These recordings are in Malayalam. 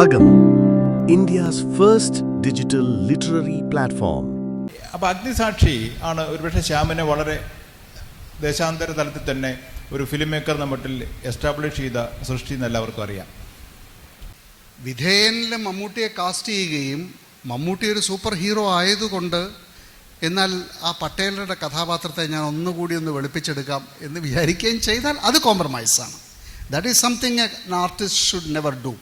Agam, India's first digital literary platform. അപ്പോൾ അഗ്നിസാക്ഷി ആണ് ഒരുപക്ഷെ ശ്യാമിനെ വളരെ ദേശാന്തര തലത്തിൽ തന്നെ ഒരു ഫിലിം മേക്കർ നമ്മട്ടിൽ എസ്റ്റാബ്ലിഷ് ചെയ്ത സൃഷ്ടി എന്ന് എല്ലാവർക്കും അറിയാം. വിധേയനിൽ മമ്മൂട്ടിയെ കാസ്റ്റ് ചെയ്യുകയും മമ്മൂട്ടി ഒരു സൂപ്പർ ഹീറോ ആയതുകൊണ്ട് എന്നാൽ ആ പട്ടേലരുടെ കഥാപാത്രത്തെ ഞാൻ ഒന്നുകൂടി ഒന്ന് വെളുപ്പിച്ചെടുക്കാം എന്ന് വിചാരിക്കുകയും ചെയ്താൽ അത് കോംപ്രമൈസാണ്. That is something an artist should never do.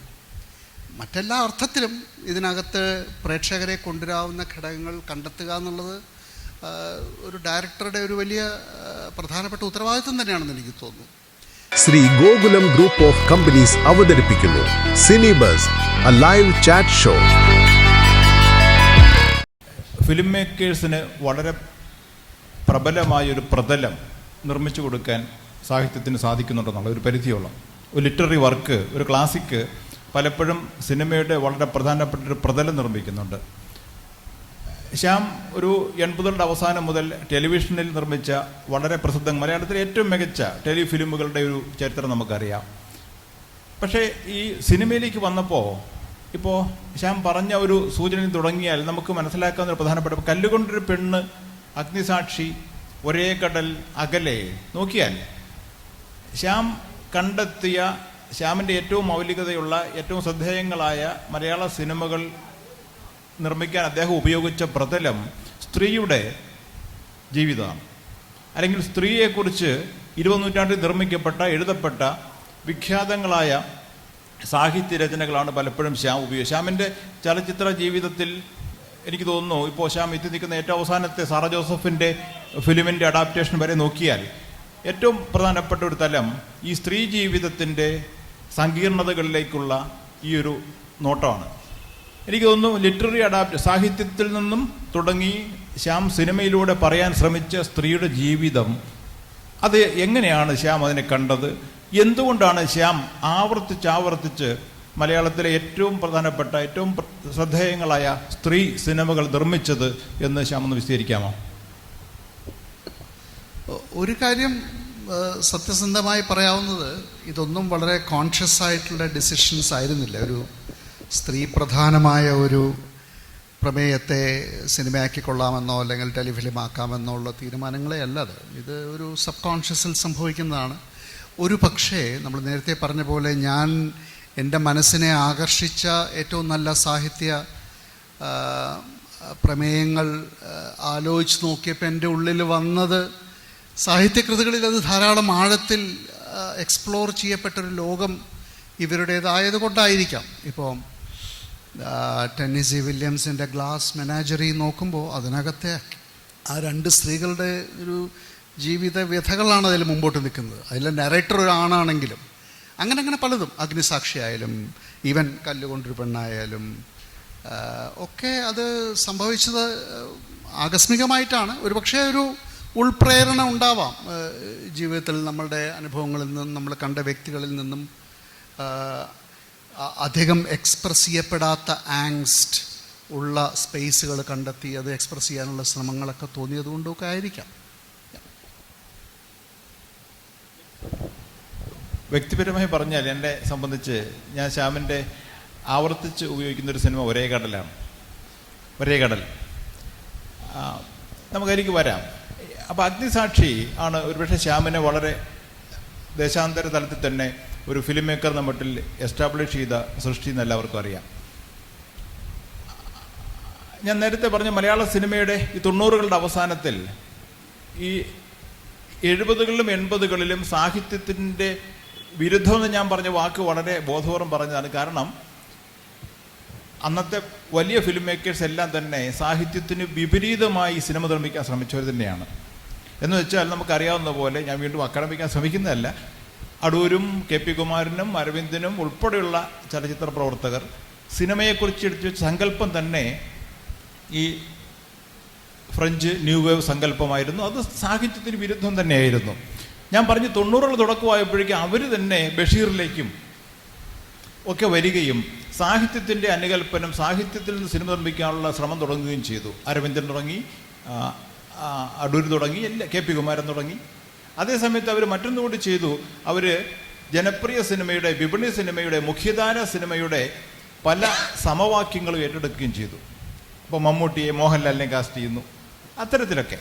മറ്റെല്ലാ അർത്ഥത്തിലും ഇതിനകത്ത് പ്രേക്ഷകരെ കൊണ്ടുവരാവുന്ന ഘടകങ്ങൾ കണ്ടെത്തുക എന്നുള്ളത് ഒരു ഡയറക്ടറുടെ ഒരു വലിയ പ്രധാനപ്പെട്ട ഉത്തരവാദിത്വം തന്നെയാണെന്ന് എനിക്ക് തോന്നുന്നു. Sree Gokulam group of companies അവതരിപ്പിക്കുന്നു സിനിബസ്, a live chat show. Film മേക്കേഴ്സിന് വളരെ പ്രബലമായൊരു പ്രതലം നിർമ്മിച്ചു കൊടുക്കാൻ സാഹിത്യത്തിന് സാധിക്കുന്നുണ്ടെന്നുള്ള ഒരു പരിധിയോളം ഒരു ലിറ്റററി വർക്ക്, ഒരു ക്ലാസിക്ക് പലപ്പോഴും സിനിമയുടെ വളരെ പ്രധാനപ്പെട്ട ഒരു പ്രതലം നിർമ്മിക്കുന്നുണ്ട്. ശ്യാം ഒരു 80കളുടെ അവസാനം മുതൽ ടെലിവിഷനിൽ നിർമ്മിച്ച വളരെ പ്രസിദ്ധ മലയാളത്തിലെ ഏറ്റവും മികച്ച ടെലിഫിലിമുകളുടെ ഒരു ചരിത്രം നമുക്കറിയാം. പക്ഷേ ഈ സിനിമയിലേക്ക് വന്നപ്പോൾ ഇപ്പോൾ ശ്യാം പറഞ്ഞ ഒരു സൂചനയിൽ തുടങ്ങിയാൽ നമുക്ക് മനസ്സിലാക്കാവുന്ന ഒരു പ്രധാനപ്പെട്ട കല്ലുകൊണ്ടൊരു പെണ്ണ്, അഗ്നിസാക്ഷി, ഒരേ കടൽ, അകലെ നോക്കിയാൽ ശ്യാം കണ്ടെത്തിയ ശ്യാമിൻ്റെ ഏറ്റവും മൗലികതയുള്ള ഏറ്റവും ശ്രദ്ധേയങ്ങളായ മലയാള സിനിമകൾ നിർമ്മിക്കാൻ അദ്ദേഹം ഉപയോഗിച്ച പ്രതലം സ്ത്രീയുടെ ജീവിതമാണ്. അല്ലെങ്കിൽ സ്ത്രീയെക്കുറിച്ച് 20ാം നൂറ്റാണ്ടിൽ നിർമ്മിക്കപ്പെട്ട എഴുതപ്പെട്ട വിഖ്യാതങ്ങളായ സാഹിത്യരചനകളാണ് പലപ്പോഴും ശ്യാം ഉപയോഗിച്ചത്. ശ്യാമിൻ്റെ ചലച്ചിത്ര ജീവിതത്തിൽ എനിക്ക് തോന്നുന്നു ഇപ്പോൾ ശ്യാം എത്തി നിൽക്കുന്ന ഏറ്റവും അവസാനത്തെ സാറ ജോസഫിൻ്റെ ഫിലിമിൻ്റെ അഡാപ്റ്റേഷൻ വരെ നോക്കിയാൽ ഏറ്റവും പ്രധാനപ്പെട്ട ഒരു തലം ഈ സ്ത്രീ ജീവിതത്തിൻ്റെ സങ്കീർണതകളിലേക്കുള്ള ഈ ഒരു നോട്ടമാണ്. എനിക്ക് തോന്നുന്നു ലിറ്റററി സാഹിത്യത്തിൽ നിന്നും തുടങ്ങി ശ്യാം സിനിമയിലൂടെ പറയാൻ ശ്രമിച്ച സ്ത്രീയുടെ ജീവിതം, അത് എങ്ങനെയാണ് ശ്യാം അതിനെ കണ്ടത്, എന്തുകൊണ്ടാണ് ശ്യാം ആവർത്തിച്ച് മലയാളത്തിലെ ഏറ്റവും പ്രധാനപ്പെട്ട ഏറ്റവും ശ്രദ്ധേയങ്ങളായ സ്ത്രീ സിനിമകൾ നിർമ്മിച്ചത് എന്ന് ശ്യാം ഒന്ന് വിശദീകരിക്കാമോ? ഒരു കാര്യം സത്യസന്ധമായി പറയാവുന്നത്, ഇതൊന്നും വളരെ കോൺഷ്യസ് ആയിട്ടുള്ള ഡിസിഷൻസ് ആയിരുന്നില്ല. ഒരു സ്ത്രീ പ്രധാനമായ ഒരു പ്രമേയത്തെ സിനിമയാക്കിക്കൊള്ളാമെന്നോ അല്ലെങ്കിൽ ടെലിഫിലിം ആക്കാമെന്നോ ഉള്ള തീരുമാനങ്ങളെ അല്ലാതെ ഇത് ഒരു സബ് കോൺഷ്യസിൽ സംഭവിക്കുന്നതാണ്. ഒരു പക്ഷേ നമ്മൾ നേരത്തെ പറഞ്ഞ പോലെ ഞാൻ എൻ്റെ മനസ്സിനെ ആകർഷിച്ച ഏറ്റവും നല്ല സാഹിത്യ പ്രമേയങ്ങൾ ആലോചിച്ച് നോക്കിയപ്പോൾ എൻ്റെ ഉള്ളിൽ വന്നത് സാഹിത്യകൃതികളിൽ അത് ധാരാളം ആഴത്തിൽ എക്സ്പ്ലോർ ചെയ്യപ്പെട്ടൊരു ലോകം ഇവരുടേതായത് കൊണ്ടായിരിക്കാം. ഇപ്പോൾ ടെന്നസി വില്യംസിൻ്റെ ഗ്ലാസ് മെനാജറി നോക്കുമ്പോൾ അതിനകത്തെ ആ 2 സ്ത്രീകളുടെ ഒരു ജീവിത വ്യഥകളാണ് അതിൽ മുമ്പോട്ട് നിൽക്കുന്നത്. അതിലെ നറേറ്റർ ഒരാണാണെങ്കിലും അങ്ങനെ പലതും, അഗ്നിസാക്ഷി ആയാലും ഈവൻ കല്ലുകൊണ്ടൊരു പെണ്ണായാലും ഒക്കെ അത് സംഭവിച്ചത് ആകസ്മികമായിട്ടാണ്. ഒരുപക്ഷെ ഒരു ഉൾപ്രേരണ ഉണ്ടാവാം ജീവിതത്തിൽ, നമ്മളുടെ അനുഭവങ്ങളിൽ നിന്നും നമ്മൾ കണ്ട വ്യക്തികളിൽ നിന്നും അധികം എക്സ്പ്രസ് ചെയ്യപ്പെടാത്ത ആങ്സ്റ്റ് ഉള്ള സ്പേസുകൾ കണ്ടെത്തി അത് എക്സ്പ്രസ് ചെയ്യാനുള്ള ശ്രമങ്ങളൊക്കെ തോന്നിയതുകൊണ്ടൊക്കെ ആയിരിക്കാം. വ്യക്തിപരമായി പറഞ്ഞാൽ എന്നെ സംബന്ധിച്ച് ഞാൻ ശ്യാമിൻ്റെ ആവർത്തിച്ച് ഉപയോഗിക്കുന്നൊരു സിനിമ ഒരേ കടലാണ്. ഒരേ കടൽ നമുക്കതിലേക്ക് വരാം. അപ്പോൾ അഗ്നിസാക്ഷി ആണ് ഒരുപക്ഷെ ശ്യാമിനെ വളരെ ദേശാന്തര തലത്തിൽ തന്നെ ഒരു ഫിലിം മേക്കർ നമ്മട്ടിൽ എസ്റ്റാബ്ലിഷ് ചെയ്ത സൃഷ്ടി എന്ന് എല്ലാവർക്കും അറിയാം. ഞാൻ നേരത്തെ പറഞ്ഞ മലയാള സിനിമയുടെ ഈ 90കളുടെ അവസാനത്തിൽ ഈ 70കളിലും 80കളിലും സാഹിത്യത്തിൻ്റെ വിരുദ്ധമെന്ന് ഞാൻ പറഞ്ഞ വാക്ക് വളരെ ബോധപൂർവം പറഞ്ഞതാണ്. കാരണം അന്നത്തെ വലിയ ഫിലിം മേക്കേഴ്സ് എല്ലാം തന്നെ സാഹിത്യത്തിന് വിപരീതമായി സിനിമ നിർമ്മിക്കാൻ ശ്രമിച്ചവർ തന്നെയാണ്. എന്ന് വെച്ചാൽ നമുക്കറിയാവുന്ന പോലെ, ഞാൻ വീണ്ടും ആക്രമിക്കാൻ ശ്രമിക്കുന്നതല്ല, അടൂരും KP കുമാരനും അരവിന്ദനും ഉൾപ്പെടെയുള്ള ചലച്ചിത്ര പ്രവർത്തകർ സിനിമയെക്കുറിച്ച് എടുത്തു വെച്ച സങ്കല്പം തന്നെ ഈ ഫ്രഞ്ച് ന്യൂ വേവ് സങ്കല്പമായിരുന്നു. അത് സാഹിത്യത്തിന് വിരുദ്ധം തന്നെയായിരുന്നു. ഞാൻ പറഞ്ഞു 90കളുടെ തുടക്കമായപ്പോഴേക്കും അവർ തന്നെ ബഷീറിലേക്കും ഒക്കെ വരികയും സാഹിത്യത്തിൻ്റെ അനുകൽപ്പനം, സാഹിത്യത്തിൽ നിന്ന് സിനിമ നിർമ്മിക്കാനുള്ള ശ്രമം തുടങ്ങുകയും ചെയ്തു. അരവിന്ദൻ തുടങ്ങി, അടൂർ തുടങ്ങി, KP കുമാരൻ തുടങ്ങി. അതേസമയത്ത് അവർ മറ്റൊന്നുകൂടി ചെയ്തു. അവർ ജനപ്രിയ സിനിമയുടെ, വിപണി സിനിമയുടെ, മുഖ്യധാര സിനിമയുടെ പല സമവാക്യങ്ങളും ഏറ്റെടുക്കുകയും ചെയ്തു. അപ്പോൾ മമ്മൂട്ടിയെ മോഹൻലാലിനെ കാസ്റ്റ് ചെയ്യുന്നു, അത്തരത്തിലൊക്കെ.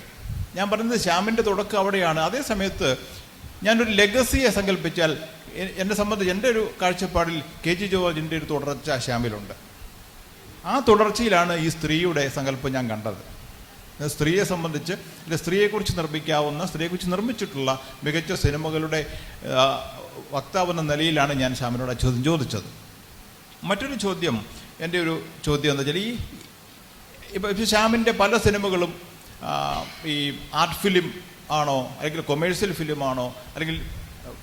ഞാൻ പറയുന്നത് ശ്യാമിൻ്റെ തുടക്കം അവിടെയാണ്. അതേ സമയത്ത് ഞാനൊരു ലെഗസിയെ സങ്കല്പിച്ചാൽ എന്നെ സംബന്ധിച്ച് എൻ്റെ ഒരു കാഴ്ചപ്പാടിൽ KG ജോർജിൻ്റെ ഒരു തുടർച്ച ശ്യാമിലുണ്ട്. ആ തുടർച്ചയിലാണ് ഈ സ്ത്രീയുടെ സങ്കല്പം ഞാൻ കണ്ടത്. സ്ത്രീയെ സംബന്ധിച്ച്, സ്ത്രീയെക്കുറിച്ച് നിർമ്മിക്കാവുന്ന, സ്ത്രീയെക്കുറിച്ച് നിർമ്മിച്ചിട്ടുള്ള മികച്ച സിനിമകളുടെ വക്താവെന്ന നിലയിലാണ് ഞാൻ ശ്യാമിനോട് ആ ചോദ്യം ചോദിച്ചത്. മറ്റൊരു ചോദ്യം, എൻ്റെ ഒരു ചോദ്യം എന്താ വെച്ചാൽ, ഇപ്പോൾ ശ്യാമിൻ്റെ പല സിനിമകളും ഈ ആർട്ട് ഫിലിം ആണോ, അല്ലെങ്കിൽ കൊമേഴ്സ്യൽ ഫിലിമാണോ, അല്ലെങ്കിൽ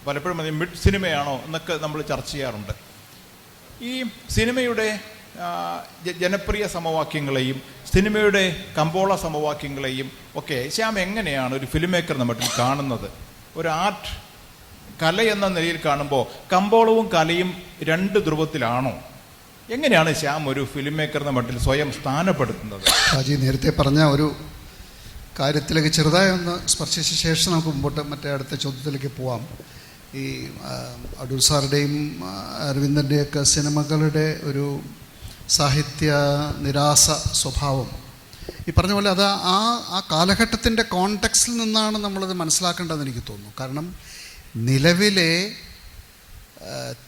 പലപ്പോഴും മിഡ് സിനിമയാണോ എന്നൊക്കെ നമ്മൾ ചർച്ച ചെയ്യാറുണ്ട്. ഈ സിനിമയുടെ ജനപ്രിയ സമവാക്യങ്ങളെയും സിനിമയുടെ കമ്പോള സമവാക്യങ്ങളെയും ഒക്കെ ശ്യാം എങ്ങനെയാണ് ഒരു ഫിലിം മേക്കർ നമ്മട്ടിൽ കാണുന്നത്? ഒരു ആർട്ട് കല എന്ന നിലയിൽ കാണുമ്പോൾ കമ്പോളവും കലയും രണ്ട് ധ്രുവത്തിലാണോ? എങ്ങനെയാണ് ശ്യാം ഒരു ഫിലിം മേക്കർ എന്ന മട്ടിൽ സ്വയം സ്ഥാനപ്പെടുത്തുന്നത്? ഷാജി നേരത്തെ പറഞ്ഞ ഒരു കാര്യത്തിലേക്ക് ചെറുതായി ഒന്ന് സ്പർശിച്ച ശേഷം നമുക്ക് മുമ്പോട്ട് മറ്റേ അടുത്ത ചോദ്യത്തിലേക്ക് പോവാം. ഈ അടൂർ സാറുടെയും അരവിന്ദൻ്റെയൊക്കെ സിനിമകളുടെ ഒരു സാഹിത്യ നിരാസ സ്വഭാവം ഈ പറഞ്ഞ പോലെ അത് ആ കാലഘട്ടത്തിൻ്റെ കോണ്ടെക്സ്റ്റിൽ നിന്നാണ് നമ്മളത് മനസ്സിലാക്കേണ്ടതെന്ന് എനിക്ക് തോന്നുന്നു. കാരണം നിലവിലെ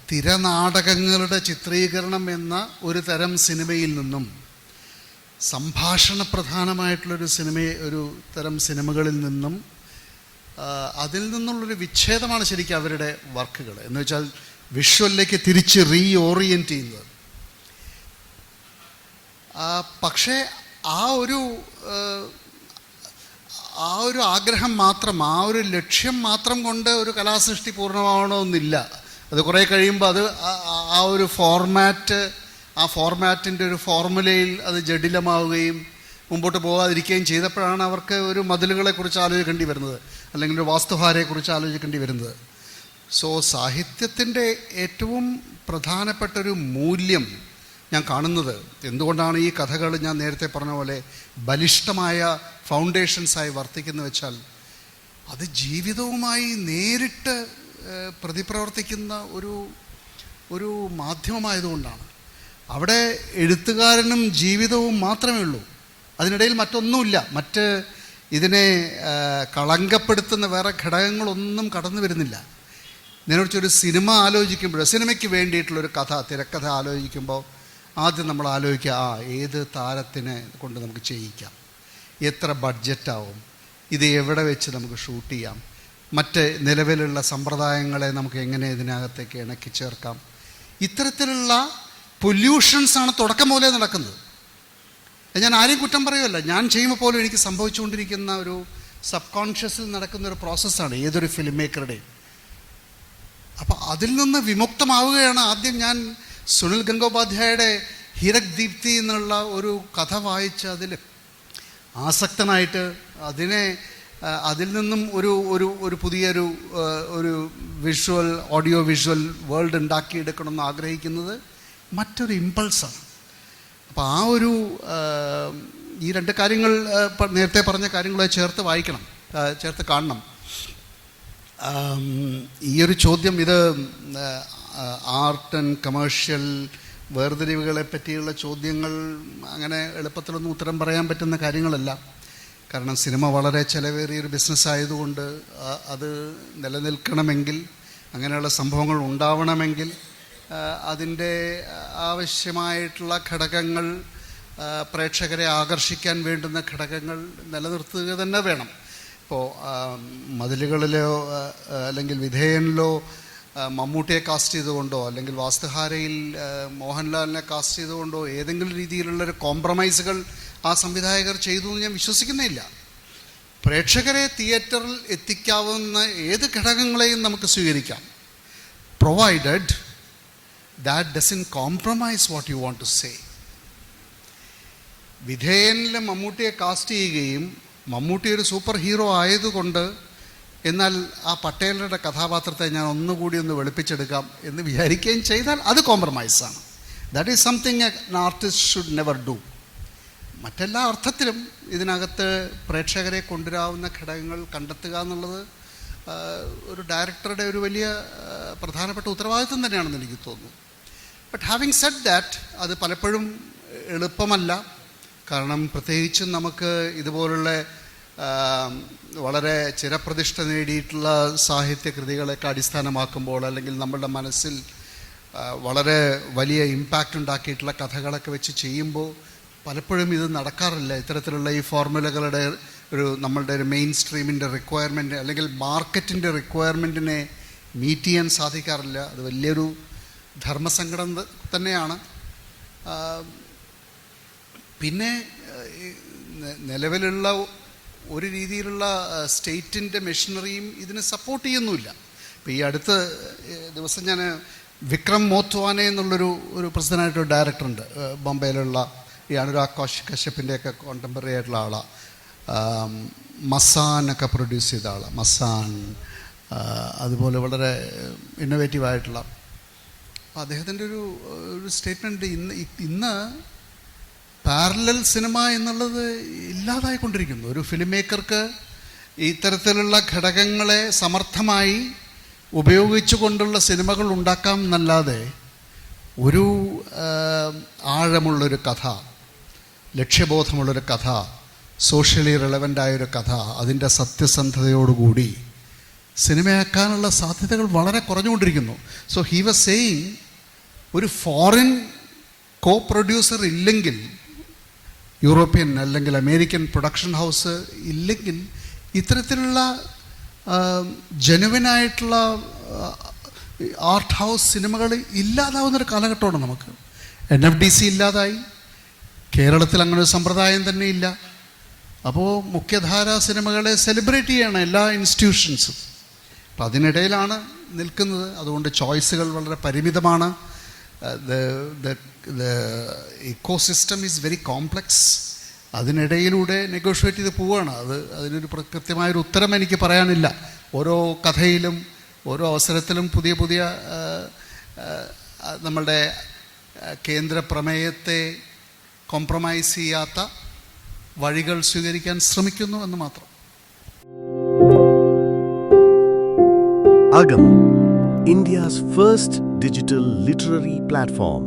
തിരനാടകങ്ങളുടെ ചിത്രീകരണം എന്ന ഒരു തരം സിനിമയിൽ നിന്നും സംഭാഷണ പ്രധാനമായിട്ടുള്ളൊരു ഒരു തരം സിനിമകളിൽ നിന്നും അതിൽ നിന്നുള്ളൊരു വിച്ഛേദമാണ് ശരിക്കും അവരുടെ വർക്കുകൾ. എന്ന് വെച്ചാൽ വിഷ്വലിലേക്ക് തിരിച്ച് ഓറിയൻറ്റ് ചെയ്യുന്നത്. പക്ഷേ ആ ഒരു ആഗ്രഹം മാത്രം, ആ ഒരു ലക്ഷ്യം മാത്രം കൊണ്ട് ഒരു കലാസൃഷ്ടി പൂർണ്ണമാവണമെന്നില്ല. അത് കുറേ കഴിയുമ്പോൾ അത് ആ ഒരു ഫോർമാറ്റിൻ്റെ ഒരു ഫോർമുലയിൽ അത് ജഡിലമാവുകയും മുമ്പോട്ട് പോകാതിരിക്കുകയും ചെയ്തപ്പോഴാണ് അവർക്ക് ഒരു മതിലുകളെക്കുറിച്ച് ആലോചിക്കേണ്ടി വരുന്നത്, അല്ലെങ്കിൽ ഒരു വാസ്തുഹാരയെക്കുറിച്ച് ആലോചിക്കേണ്ടി വരുന്നത്. സോ സാഹിത്യത്തിൻ്റെ ഏറ്റവും പ്രധാനപ്പെട്ടൊരു മൂല്യം ഞാൻ കാണുന്നത്, എന്തുകൊണ്ടാണ് ഈ കഥകൾ ഞാൻ നേരത്തെ പറഞ്ഞ പോലെ ബലിഷ്ഠമായ ഫൗണ്ടേഷൻസായി വർത്തിക്കുന്നു വെച്ചാൽ, അത് ജീവിതവുമായി നേരിട്ട് പ്രതിപ്രവർത്തിക്കുന്ന ഒരു മാധ്യമമായതുകൊണ്ടാണ്. അവിടെ എഴുത്തുകാരനും ജീവിതവും മാത്രമേ ഉള്ളൂ, അതിനിടയിൽ മറ്റൊന്നുമില്ല. ഇതിനെ കളങ്കപ്പെടുത്തുന്ന വേറെ ഘടകങ്ങളൊന്നും കടന്നു വരുന്നില്ല. ഇതിനെക്കുറിച്ചൊരു സിനിമ ആലോചിക്കുമ്പോൾ, സിനിമയ്ക്ക് വേണ്ടിയിട്ടുള്ളൊരു തിരക്കഥ ആലോചിക്കുമ്പോൾ ആദ്യം നമ്മൾ ആലോചിക്കുക, ഏത് താരത്തിനെ കൊണ്ട് നമുക്ക് ചെയ്യിക്കാം, എത്ര ബഡ്ജറ്റാവും, ഇത് എവിടെ വെച്ച് നമുക്ക് ഷൂട്ട് ചെയ്യാം, മറ്റ് നിലവിലുള്ള സമ്പ്രദായങ്ങളെ നമുക്ക് എങ്ങനെ ഇതിനകത്തേക്ക് ഇണക്കി ചേർക്കാം. ഇത്തരത്തിലുള്ള പൊല്യൂഷൻസാണ് തുടക്കം മുതലേ നടക്കുന്നത്. ഞാൻ ആരെയും കുറ്റം പറയുമല്ല, ഞാൻ ചെയ്യുമ്പോൾ പോലും എനിക്ക് സംഭവിച്ചുകൊണ്ടിരിക്കുന്ന ഒരു സബ് കോൺഷ്യസിൽ നടക്കുന്ന ഒരു പ്രോസസ്സാണ് ഏതൊരു ഫിലിം മേക്കറുടെയും. അപ്പം അതിൽ നിന്ന് വിമുക്തമാവുകയാണ്. ആദ്യം ഞാൻ സുനിൽ ഗംഗോപാധ്യായയുടെ ഹീരക് ദീപ്തി എന്നുള്ള ഒരു കഥ വായിച്ച് അതിൽ ആസക്തനായിട്ട് അതിൽ നിന്നും ഒരു പുതിയൊരു ഓഡിയോ വിഷ്വൽ വേൾഡ് ഉണ്ടാക്കിയെടുക്കണമെന്ന് ആഗ്രഹിക്കുന്നത് മറ്റൊരു ഇമ്പൾസാണ്. അപ്പോൾ ഈ രണ്ട് കാര്യങ്ങൾ, നേരത്തെ പറഞ്ഞ കാര്യങ്ങളെ ചേർത്ത് വായിക്കണം, ചേർത്ത് കാണണം. ഈയൊരു ചോദ്യം, ഇത് ആർട്ട് ആൻഡ് കമേഴ്ഷ്യൽ വേർതിരിവുകളെ പറ്റിയുള്ള ചോദ്യങ്ങൾ അങ്ങനെ എളുപ്പത്തിലൊന്നും ഉത്തരം പറയാൻ പറ്റുന്ന കാര്യങ്ങളല്ല. കാരണം സിനിമ വളരെ ചിലവേറിയൊരു ബിസിനസ്സായതുകൊണ്ട് അത് നിലനിൽക്കണമെങ്കിൽ, അങ്ങനെയുള്ള സംഭവങ്ങൾ ഉണ്ടാവണമെങ്കിൽ അതിൻ്റെ ആവശ്യമായിട്ടുള്ള ഘടകങ്ങൾ, പ്രേക്ഷകരെ ആകർഷിക്കാൻ വേണ്ടുന്ന ഘടകങ്ങൾ നിലനിർത്തുക തന്നെ വേണം. ഇപ്പോൾ മതിലുകളിലോ അല്ലെങ്കിൽ വിധേയനിലോ മമ്മൂട്ടിയെ കാസ്റ്റ് ചെയ്തുകൊണ്ടോ, അല്ലെങ്കിൽ വാസ്തുഹാരയിൽ മോഹൻലാലിനെ കാസ്റ്റ് ചെയ്തുകൊണ്ടോ ഏതെങ്കിലും രീതിയിലുള്ളൊരു കോംപ്രമൈസുകൾ ആ സംവിധായകർ ചെയ്തു എന്ന് ഞാൻ വിശ്വസിക്കുന്നില്ല. പ്രേക്ഷകരെ തിയേറ്ററിൽ എത്തിക്കാവുന്ന ഏത് ഘടകങ്ങളെയും നമുക്ക് സ്വീകരിക്കാം, provided that doesn't compromise what you want to say. വിധേയനിൽ മമ്മൂട്ടിയെ കാസ്റ്റ് ചെയ്യുകയും മമ്മൂട്ടി ഒരു സൂപ്പർ ഹീറോ ആയതുകൊണ്ട് എന്നാൽ ആ പട്ടേലരുടെ കഥാപാത്രത്തെ ഞാൻ ഒന്നുകൂടി ഒന്ന് വെളുപ്പിച്ചെടുക്കാം എന്ന് വിചാരിക്കുകയും ചെയ്താൽ അത് കോംപ്രമൈസാണ്. That is something an artist should never do. മറ്റെല്ലാ അർത്ഥത്തിലും ഇതിനകത്ത് പ്രേക്ഷകരെ കൊണ്ടുവരാവുന്ന ഘടകങ്ങൾ കണ്ടെത്തുക എന്നുള്ളത് ഒരു ഡയറക്ടറുടെ ഒരു വലിയ പ്രധാനപ്പെട്ട ഉത്തരവാദിത്വം തന്നെയാണെന്ന് എനിക്ക് തോന്നുന്നു. ബട്ട് ഹാവിങ് സെഡ് ദാറ്റ് അത് പലപ്പോഴും എളുപ്പമല്ല. കാരണം പ്രത്യേകിച്ചും നമുക്ക് ഇതുപോലുള്ള വളരെ ചിരപ്രതിഷ്ഠ നേടിയിട്ടുള്ള സാഹിത്യകൃതികളൊക്കെ അടിസ്ഥാനമാക്കുമ്പോൾ, അല്ലെങ്കിൽ നമ്മളുടെ മനസ്സിൽ വളരെ വലിയ ഇമ്പാക്റ്റ് ഉണ്ടാക്കിയിട്ടുള്ള കഥകളൊക്കെ വെച്ച് ചെയ്യുമ്പോൾ പലപ്പോഴും ഇത് നടക്കാറില്ല. ഇത്തരത്തിലുള്ള ഈ ഫോർമുലകളുടെ നമ്മളുടെ ഒരു മെയിൻ സ്ട്രീമിൻ്റെ റിക്വയർമെൻറ്റ് അല്ലെങ്കിൽ മാർക്കറ്റിൻ്റെ റിക്വയർമെൻറ്റിനെ മീറ്റ് ചെയ്യാൻ സാധിക്കാറില്ല. അത് വലിയൊരു ധർമ്മസങ്കടം തന്നെയാണ്. പിന്നെ നിലവിലുള്ള ഒരു രീതിയിലുള്ള സ്റ്റേറ്റിൻ്റെ മെഷീനറിയും ഇതിനെ സപ്പോർട്ട് ചെയ്യുന്നുമില്ല. ഇപ്പോൾ ഈ അടുത്ത ദിവസം ഞാൻ വിക്രം മോത്വാനെ എന്നുള്ളൊരു പ്രസിദ്ധനായിട്ടൊരു ഡയറക്ടറുണ്ട്, ബോംബെയിലുള്ള ഈ അനുരാഗ് കശ്യപിൻ്റെയൊക്കെ കോണ്ടംപററി ആയിട്ടുള്ള ആളാണ്. മസാനൊക്കെ പ്രൊഡ്യൂസ് ചെയ്ത ആളാണ്, മസാൻ. അതുപോലെ വളരെ ഇന്നോവേറ്റീവായിട്ടുള്ള. അപ്പോൾ അദ്ദേഹത്തിൻ്റെ ഒരു സ്റ്റേറ്റ്മെൻറ്റ്, ഇന്ന് പാരലൽ സിനിമ എന്നുള്ളത് ഇല്ലാതായിക്കൊണ്ടിരിക്കുന്നു. ഒരു ഫിലിം മേക്കർക്ക് ഇത്തരത്തിലുള്ള ഘടകങ്ങളെ സമർത്ഥമായി ഉപയോഗിച്ചു കൊണ്ടുള്ള സിനിമകൾ ഉണ്ടാക്കാം എന്നല്ലാതെ ഒരു ആഴമുള്ളൊരു കഥ, ലക്ഷ്യബോധമുള്ളൊരു കഥ, സോഷ്യലി റെലവൻ്റായൊരു കഥ, അതിൻ്റെ സത്യസന്ധതയോടുകൂടി സിനിമയാക്കാനുള്ള സാധ്യതകൾ വളരെ കുറഞ്ഞുകൊണ്ടിരിക്കുന്നു. സോ ഹി വാസ് സെയിങ്, ഒരു ഫോറിൻ കോ പ്രൊഡ്യൂസർ ഇല്ലെങ്കിൽ, യൂറോപ്യൻ അല്ലെങ്കിൽ അമേരിക്കൻ പ്രൊഡക്ഷൻ ഹൗസ് ഇല്ലെങ്കിൽ, ഇത്തരത്തിലുള്ള ജെനുവിനായിട്ടുള്ള ആർട്ട് ഹൗസ് സിനിമകൾ ഇല്ലാതാവുന്നൊരു കാലഘട്ടമാണ് നമുക്ക്. NFDC ഇല്ലാതായി, കേരളത്തിൽ അങ്ങനെ ഒരു സമ്പ്രദായം തന്നെ ഇല്ല. അപ്പോൾ മുഖ്യധാര സിനിമകളെ സെലിബ്രേറ്റ് ചെയ്യണം എല്ലാ ഇൻസ്റ്റിറ്റ്യൂഷൻസും. അപ്പം അതിനിടയിലാണ് നിൽക്കുന്നത്. അതുകൊണ്ട് ചോയ്സുകൾ വളരെ പരിമിതമാണ്. the ecosystem is very complex. അതിനിടയിലൂടെ നെഗോഷിയേറ്റ് ചെയ്ത് പോവുകയാണ്. അതിനൊരു കൃത്യമായൊരു ഉത്തരം എനിക്ക് പറയാനില്ല. ഓരോ കഥയിലും ഓരോ അവസരത്തിലും പുതിയ പുതിയ നമ്മളുടെ കേന്ദ്ര പ്രമേയത്തെ കോംപ്രമൈസ് ചെയ്യാത്ത വഴികൾ സ്വീകരിക്കാൻ ശ്രമിക്കുന്നു എന്ന് മാത്രം. Agam, India's first digital literary platform.